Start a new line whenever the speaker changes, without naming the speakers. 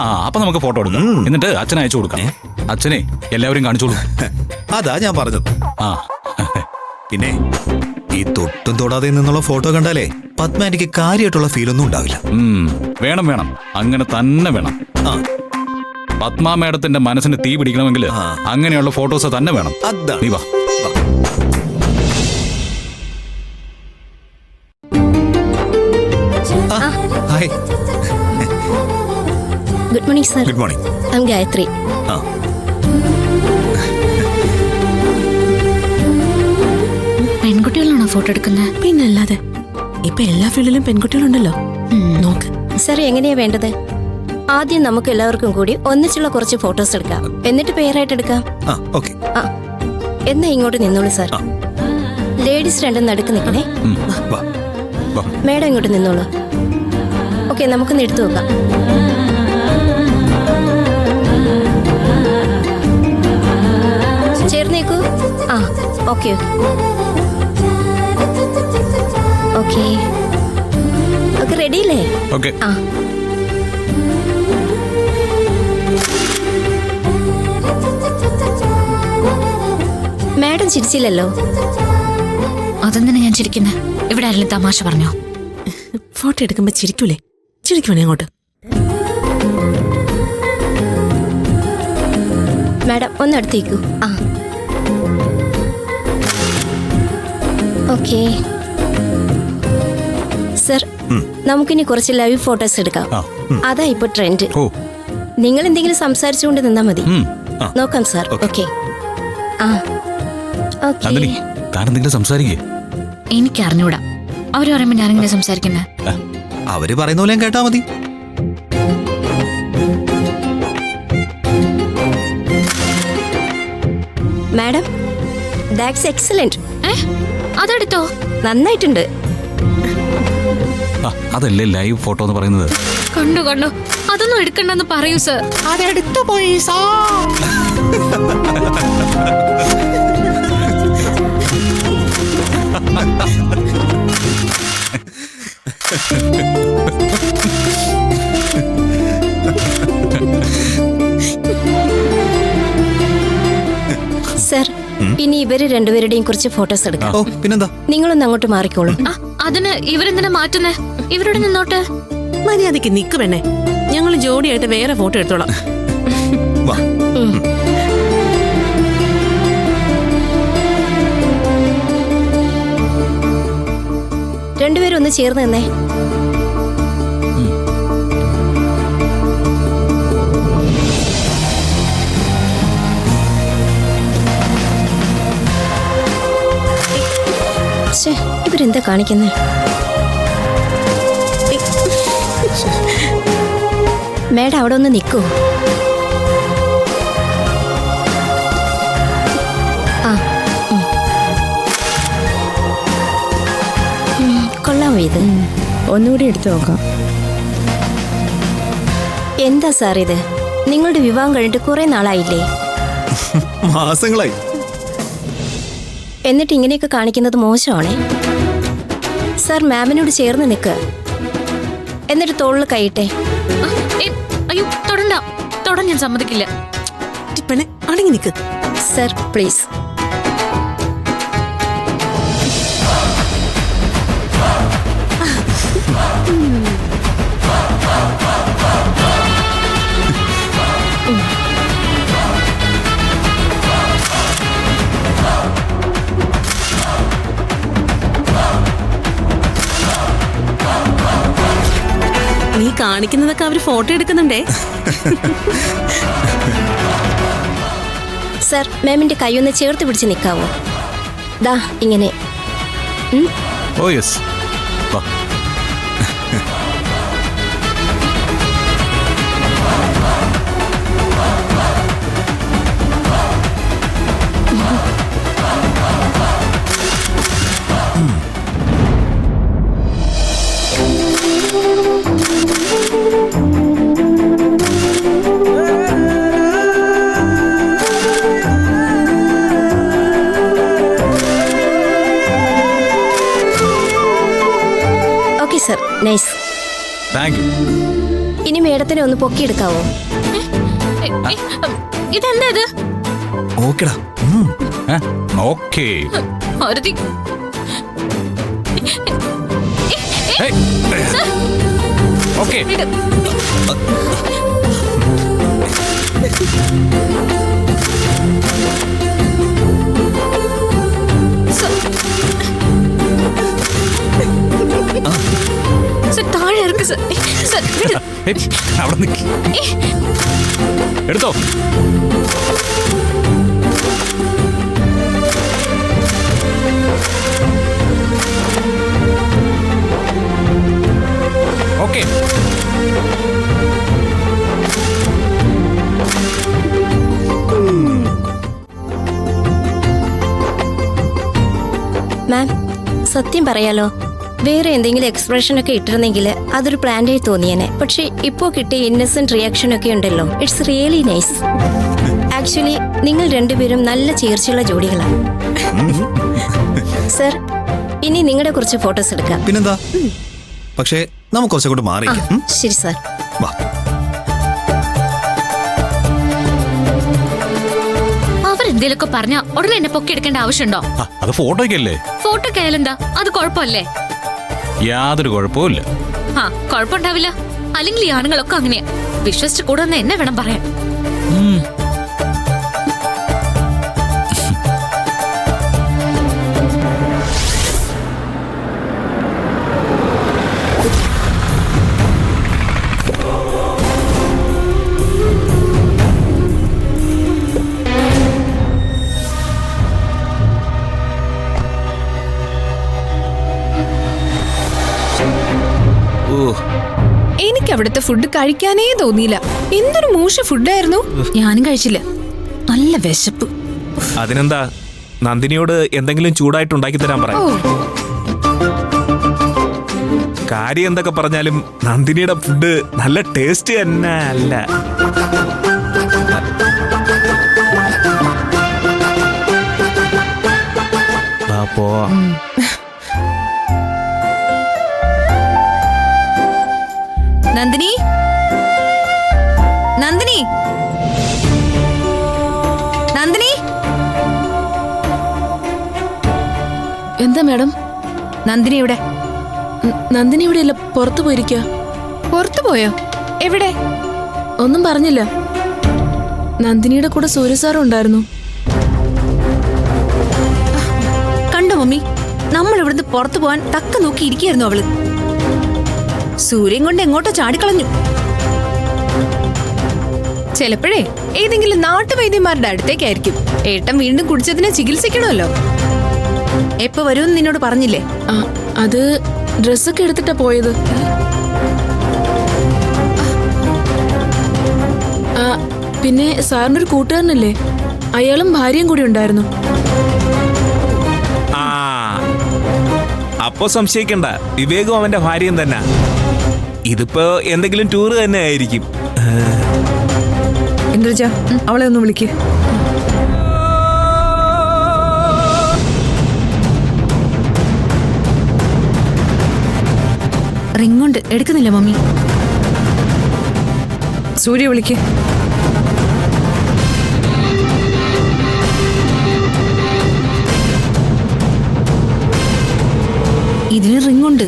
ആ അപ്പൊ നമുക്ക് ഫോട്ടോ എടുക്കാം. എന്നിട്ട് അച്ഛനെ അയച്ചു കൊടുക്കാം. അച്ഛനെ എല്ലാവരും കാണിച്ചോളൂ.
അതാ ഞാൻ പറഞ്ഞത്.
ആ
പിന്നെ ഈ തൊട്ടും തൊടാതെ നിന്നുള്ള ഫോട്ടോ കണ്ടാലേ പത്മ എനിക്ക് കാര്യമായിട്ടുള്ള ഫീലൊന്നും ഉണ്ടാവില്ല.
വേണം വേണം, അങ്ങനെ തന്നെ വേണം.
ആ
പത്മ മേഡത്തിന്റെ മനസ്സിന് തീ പിടിക്കണമെങ്കിൽ അങ്ങനെയുള്ള ഫോട്ടോസ് തന്നെ വേണം.
അതാ
നീ വാ.
Hi.
Good morning sir.
Good morning.
I am Gayathri.
ആ
പെൺകുട്ടികളാണോ ഫോട്ടോ എടുക്കുന്നത്?
പിന്നല്ലാതെ ഇപ്പൊ എല്ലാ ഫീൽഡിലും പെൺകുട്ടികളുണ്ടല്ലോ. നോക്ക്
സർ, എങ്ങനെയാ വേണ്ടത്? ആദ്യം നമുക്ക് എല്ലാവർക്കും കൂടി ഒന്നിച്ചുള്ള കുറച്ച് ഫോട്ടോസ് എടുക്കാം, എന്നിട്ട് പെയറായിട്ട് എടുക്കാം.
ആ ഓക്കെ.
ആ എന്നാ ഇങ്ങോട്ട് നിന്നോളൂ സർ. ലേഡീസ് രണ്ടും നടുക്ക് നിൽക്കണേ.
വാ വാ.
മേഡം ഇങ്ങോട്ട് നിന്നോളൂ. ഓക്കെ, നമുക്കൊന്ന് എടുത്തു നോക്കാം. ചേർന്നേക്കൂ. ആ ഓക്കെ ഓക്കെ ഓക്കെ, റെഡിയല്ലേ?
ഓക്കെ.
ആ മാഡം ചിരിച്ചില്ലല്ലോ.
അതെന്തിനാ ഞാൻ ചിരിക്കുന്നത്? ഇവിടെ ആരെങ്കിലും തമാശ പറഞ്ഞോ?
ഫോട്ടോ എടുക്കുമ്പോ ചിരിക്കൂലേ? ചിരിക്കുവാണേ അങ്ങോട്ട്.
മാഡം ഒന്ന് അടുത്തേക്കൂ. ആ ഓക്കെ സർ, നമുക്കിനി കുറച്ച് ലൈവ് ഫോട്ടോസ് എടുക്കാം. അതാ ഇപ്പൊ ട്രെൻഡ്. നിങ്ങൾ എന്തെങ്കിലും സംസാരിച്ചുകൊണ്ട് നിന്നാ മതി. നോക്കാം സാർ. ഓക്കെ. ആ ഓക്കെ.
താനെന്തെങ്കിലും സംസാരിക്കേ?
എനിക്ക് അറിഞ്ഞൂടാ. അവര് പറയുമ്പോ ഞാനെങ്ങനെ സംസാരിക്കുന്നത്?
അവര് പറയുന്ന പോലെ കേട്ടാ മതി.
Madam, that's excellent.
അതെടുത്തോ?
നന്നായിട്ടുണ്ട്.
അതല്ലേ ലൈവ് ഫോട്ടോ എന്ന് പറയുന്നത്.
കണ്ടു കണ്ടു, അതൊന്നും എടുക്കണ്ടെന്ന് പറയൂ സർ.
അതെടുത്തു പോയി
സർ, ഇനി ഇവര് രണ്ടുപേരുടെയും കുറച്ച് ഫോട്ടോസ് എടുക്കാം.
ഓ പിന്നെന്താ,
നിങ്ങളൊന്ന് അങ്ങോട്ട് മാറിക്കോളൂ.
അതിന് ഇവരെന്തിനാ മാറ്റുന്നേ? ഇവരോട് നിന്നോട്ട്.
മര്യാദക്ക് നിക്ക് പെണ്ണെ. ഞങ്ങൾ ജോഡിയായിട്ട് വേറെ ഫോട്ടോ എടുത്തോളാം.
വാ.
രണ്ടുപേരും ഒന്ന് ചേർന്ന് നിന്നേ. ഇവരെന്താ കാണിക്കുന്നേ? മേഡം അവിടെ ഒന്ന് നിൽക്കൂ. ആ കൊള്ളാമോ ഇത്?
ഒന്നുകൂടി എടുത്തു നോക്കാം.
എന്താ സാർ ഇത്? നിങ്ങളുടെ വിവാഹം കഴിഞ്ഞിട്ട് കുറെ നാളായില്ലേ?
മാസങ്ങളായി.
എന്നിട്ട് ഇങ്ങനെയൊക്കെ കാണിക്കുന്നത് മോശമാണേ. സാർ, മാമിനോട് ചേർന്ന് നിൽക്ക്, എന്നിട്ട് തോളിൽ കൈയിട്ടെ.
അയ്യോ, തൊടണ്ട. തൊടാൻ ഞാൻ സമ്മതിക്കില്ല.
പെണ്ണെ അടങ്ങി നിക്ക്.
Sir please.
നീ കാണിക്കുന്നതൊക്കെ അവര് ഫോട്ടോ എടുക്കുന്നുണ്ടേ.
സാർ, മാമിന്റെ കൈ ഒന്ന് ചേർത്ത് പിടിച്ച് നിൽക്കാവോ? ദാ ഇങ്ങനെ.
Oh yes. വാ.
Sir, nice.
Thank you.
ഇനി മേഡത്തെ മാഡത്തിനെ ഒന്ന് പൊക്കിയെടുക്കാവോ?
ഇതെന്താ ഇത്?
ഓക്കെടാ.
ഓക്കേ.
ആരതി,
ഓക്കേ.
സർ താഴെ ഇറക്ക് സർ. സർ വിട്.
ഏയ്, അവിടെ നിക്ക്. എടുത്തോ. ഓക്കേ.
മാം, സത്യം പറയാലോ, വേറെ എന്തെങ്കിലും എക്സ്പ്രഷൻ ഒക്കെ ഇട്ടിരുന്നെങ്കിൽ അതൊരു പ്ലാന്റായി തോന്നിയേനെ. പക്ഷെ ഇപ്പോ കിട്ടിയ ഇന്നസെന്റ് റിയാക്ഷൻ ഒക്കെ ഉണ്ടല്ലോ, ഇറ്റ്സ് റിയലി നൈസ്. ആക്ച്വലി നിങ്ങൾ രണ്ടുപേരും നല്ല ചേർച്ചയുള്ള ജോഡികളാണ്. സർ, ഇനി നിങ്ങളുടെ കുറച്ച് ഫോട്ടോസ് എടുക്കാം.
പിന്നെന്താ? പക്ഷേ നമുക്ക് കുറച്ചുകൂടെ മാറിയിരിക്കാം.
ശരി സർ.
വാ.
അവരെന്തേലൊക്കെ പറഞ്ഞ ഉടനെ എന്നെ പൊക്കി എടുക്കേണ്ട ആവശ്യമുണ്ടോ?
അത് ഫോട്ടോയ്ക്കല്ലേ?
ഫോട്ടോ കയ്യിലെന്താ? അത് കുഴപ്പമല്ലേ?
യാതൊരു കുഴപ്പമില്ല.
ആ, കുഴപ്പമുണ്ടാവില്ല. അല്ലെങ്കിൽ ഈ ആണുങ്ങളൊക്കെ അങ്ങനെയാ. വിശ്വസിച്ച് കൂടെ എന്നെ വേണം പറയാൻ.
എനിക്ക് അവിടുത്തെ ഫുഡ് കഴിക്കാനേ തോന്നിയില്ല. എന്തൊരു മോശ ഫുഡായിരുന്നു.
ഞാനും കഴിച്ചില്ല. നല്ല വിശപ്പ്.
അതിനെന്താ, നന്ദിനിയോട് എന്തെങ്കിലും ചൂടായിട്ട് ഉണ്ടാക്കി തരാൻ പറയാം. കാര്യം എന്തൊക്കെ പറഞ്ഞാലും നന്ദിനിയുടെ ഫുഡ് നല്ല ടേസ്റ്റ് തന്നെ അല്ല. അപ്പോ
നന്ദിനി, നന്ദിനി, നന്ദിനി.
എന്താ മാഡം?
നന്ദിനി എവിടെ?
നന്ദിനി ഇവിടെ ഇല്ല, പുറത്തു പോയിരിക്കുക.
പുറത്തു പോയോ? എവിടെ?
ഒന്നും പറഞ്ഞില്ല. നന്ദിനിയുടെ കൂടെ സൂര്യ സാറും ഉണ്ടായിരുന്നു.
കണ്ടോ മമ്മി, നമ്മൾ ഇവിടുന്ന് പുറത്തു പോവാൻ തക്ക നോക്കി ഇരിക്കുകയായിരുന്നു അവള്. സൂര്യൻ കൊണ്ട് എങ്ങോട്ടോ ചാടിക്കളഞ്ഞു.
ചിലപ്പോഴേ ഏതെങ്കിലും നാട്ടുവൈദ്യന്മാരുടെ അടുത്തേക്കായിരിക്കും. ഏട്ടൻ വീണ്ടും കുടിച്ചതിനെ ചികിത്സിക്കണമല്ലോ.
എപ്പോ വരുമെന്ന് നിന്നോട് പറഞ്ഞില്ലേ?
അത് ഡ്രസ്സൊക്കെ എടുത്തിട്ടാ പോയത്. പിന്നെ സാറിനൊരു കൂട്ടുകാരനല്ലേ, അയാളും ഭാര്യയും കൂടി ഉണ്ടായിരുന്നു.
ആ, അപ്പോ സംശയിക്കണ്ട, വിവേകും അവന്റെ ഭാര്യയും തന്നെ. ഇതിപ്പോ എന്തെങ്കിലും ടൂറ് തന്നെ ആയിരിക്കും.
ഇന്ദ്രജ, അവളെ ഒന്ന് വിളിക്ക്.
റിങ്ങുണ്ട്, എടുക്കുന്നില്ല മമ്മി.
സൂര്യ വിളിക്ക്.
ഇതിന് റിങ്ങുണ്ട്.